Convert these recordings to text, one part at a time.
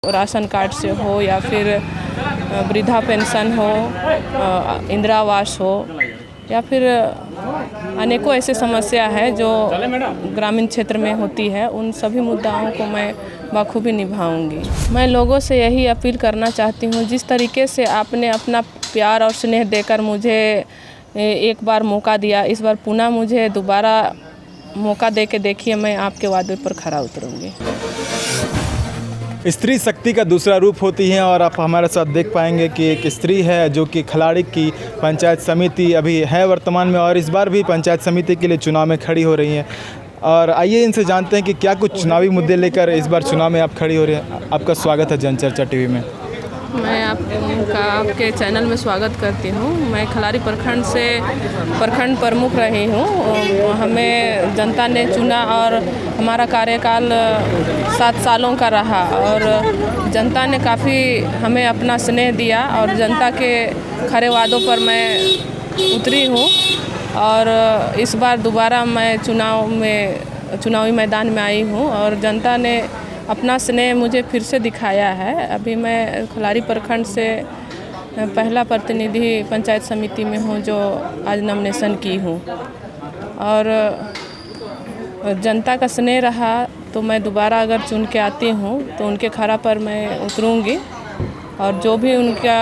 Ration card से हो या फिर वृद्धा पेंशन हो, इंदिरा आवास हो या फिर अनेकों ऐसे समस्या है जो ग्रामीण क्षेत्र में होती है, उन सभी मुद्दाओं को मैं बखूबी निभाऊंगी। मैं लोगों से यही अपील करना चाहती हूँ, जिस तरीके से आपने अपना प्यार और स्नेह देकर मुझे एक बार मौका दिया, इस बार पुनः मुझे दोबारा मौका दे के देखिए, मैं आपके वादे पर खरा उतरूंगी। स्त्री शक्ति का दूसरा रूप होती है और आप हमारे साथ देख पाएंगे कि एक स्त्री है जो कि खलाड़ी की पंचायत समिति अभी है वर्तमान में और इस बार भी पंचायत समिति के लिए चुनाव में खड़ी हो रही हैं। और आइए इनसे जानते हैं कि क्या कुछ चुनावी मुद्दे लेकर इस बार चुनाव में आप खड़ी हो रही हैं। आपका स्वागत है जनचर्चा टीवी में। मैं आपके चैनल में स्वागत करती हूँ। मैं खलारी प्रखंड से प्रखंड प्रमुख रही हूँ। हमें जनता ने चुना और हमारा कार्यकाल 7 सालों का रहा और जनता ने काफ़ी हमें अपना स्नेह दिया और जनता के खरे वादों पर मैं उतरी हूँ और इस बार दोबारा मैं चुनावी मैदान में आई हूँ और जनता ने अपना स्नेह मुझे फिर से दिखाया है। अभी मैं खलारी प्रखंड से पहला प्रतिनिधि पंचायत समिति में हूँ जो आज नॉमिनेशन की हूँ और जनता का स्नेह रहा तो मैं दोबारा अगर चुन के आती हूँ तो उनके खरा पर मैं उतरूँगी और जो भी उनका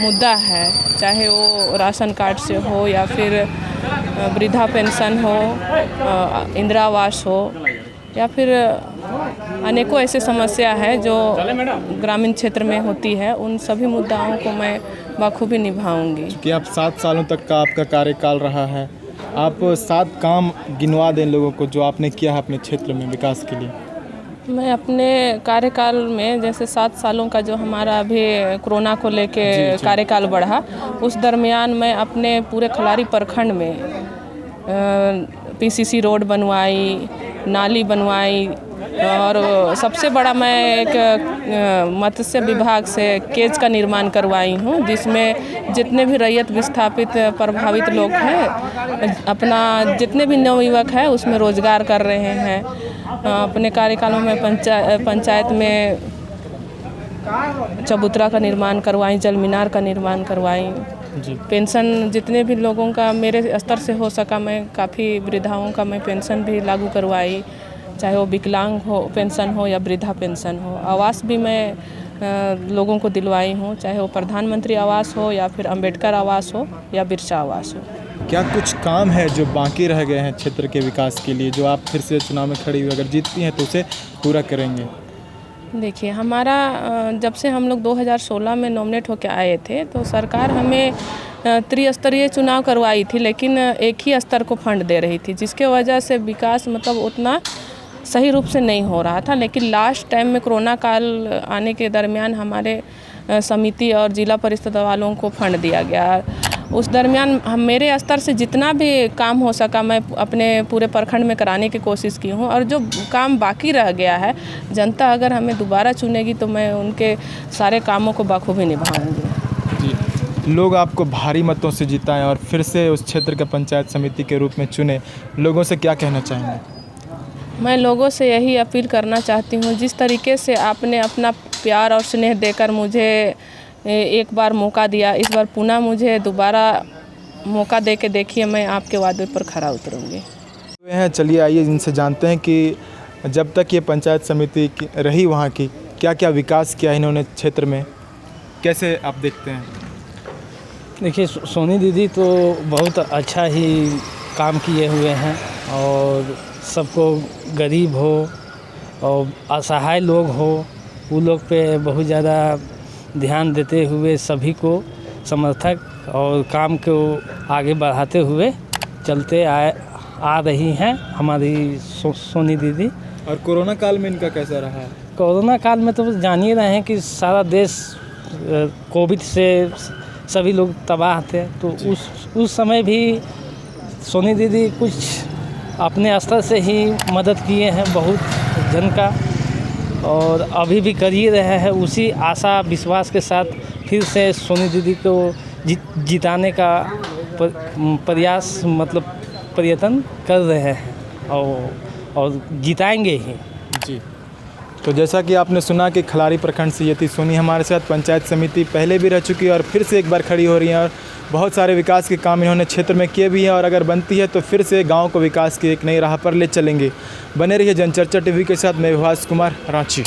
मुद्दा है, चाहे वो राशन कार्ड से हो या फिर वृद्धा पेंशन हो, इंदिरा आवास हो या फिर अनेकों ऐसे समस्या है जो ग्रामीण क्षेत्र में होती है, उन सभी मुद्दाओं को मैं बखूबी निभाऊंगी। कि आप 7 सालों तक का आपका कार्यकाल रहा है, आप 7 काम गिनवा दें लोगों को जो आपने किया है अपने क्षेत्र में विकास के लिए। मैं अपने कार्यकाल में जैसे 7 सालों का जो हमारा अभी कोरोना को लेके कार्यकाल बढ़ा, उस दरमियान मैं अपने पूरे खलारी प्रखंड में पीसीसी रोड बनवाई, नाली बनवाई और सबसे बड़ा मैं एक मत्स्य विभाग से केज का निर्माण करवाई हूँ, जिसमें जितने भी रैयत विस्थापित प्रभावित लोग हैं अपना जितने भी नवयुवक हैं उसमें रोजगार कर रहे हैं। अपने कार्यकालों में पंचायत में चबूतरा का निर्माण करवाई, जल मीनार का निर्माण करवाई, पेंशन जितने भी लोगों का मेरे स्तर से हो सका मैं काफ़ी वृद्धाओं का मैं पेंशन भी लागू करवाई, चाहे वो विकलांग हो पेंशन हो या वृद्धा पेंशन हो। आवास भी मैं लोगों को दिलवाई हूँ, चाहे वो प्रधानमंत्री आवास हो या फिर अंबेडकर आवास हो या बिरसा आवास हो। क्या कुछ काम है जो बाकी रह गए हैं क्षेत्र के विकास के लिए, जो आप फिर से चुनाव में खड़ी हुई अगर जीतती हैं तो उसे पूरा करेंगे? देखिए, हमारा जब से हम लोग 2016 में नॉमिनेट होकर आए थे तो सरकार हमें त्रिस्तरीय चुनाव करवाई थी, लेकिन एक ही स्तर को फंड दे रही थी, जिसके वजह से विकास उतना सही रूप से नहीं हो रहा था। लेकिन लास्ट टाइम में कोरोना काल आने के दरमियान हमारे समिति और जिला परिषद वालों को फंड दिया गया। उस दरमियान मेरे स्तर से जितना भी काम हो सका मैं अपने पूरे प्रखंड में कराने की कोशिश की हूँ और जो काम बाकी रह गया है, जनता अगर हमें दोबारा चुनेगी तो मैं उनके सारे कामों को बखूबी निभाऊंगी। जी, लोग आपको भारी मतों से जिताएं और फिर से उस क्षेत्र का पंचायत समिति के रूप में चुने, लोगों से क्या कहना चाहेंगे? मैं लोगों से यही अपील करना चाहती हूँ, जिस तरीके से आपने अपना प्यार और स्नेह देकर मुझे एक बार मौका दिया, इस बार पुनः मुझे दोबारा मौका दे के देखिए, मैं आपके वादे पर खरा उतरूंगी। चलिए आइए इनसे जानते हैं कि जब तक ये पंचायत समिति रही वहाँ की क्या क्या विकास किया इन्होंने क्षेत्र में, कैसे आप देखते हैं? देखिए, सोनी दीदी तो बहुत अच्छा ही काम किए हुए हैं और सबको गरीब हो और असहाय लोग हो वो लोग पे बहुत ज़्यादा ध्यान देते हुए सभी को समर्थक और काम को आगे बढ़ाते हुए चलते आ रही हैं हमारी सोनी दीदी। और कोरोना काल में इनका कैसा रहा है? कोरोना काल में तो जान ही रहे हैं कि सारा देश कोविड से सभी लोग तबाह थे, तो उस समय भी सोनी दीदी कुछ अपने स्तर से ही मदद किए हैं बहुत जन का और अभी भी कर ही रहे हैं। उसी आशा विश्वास के साथ फिर से सोनी दीदी को जिताने का प्रयास प्रयत्न कर रहे हैं और जिताएंगे ही। जी, तो जैसा कि आपने सुना कि खलारी प्रखंड से ये थी सोनी हमारे साथ। पंचायत समिति पहले भी रह चुकी है और फिर से एक बार खड़ी हो रही है और बहुत सारे विकास के काम इन्होंने क्षेत्र में किए भी हैं और अगर बनती है तो फिर से गांव को विकास की एक नई राह पर ले चलेंगे। बने रहिए जनचर्चा टीवी के साथ। मैं विभास कुमार, रांची।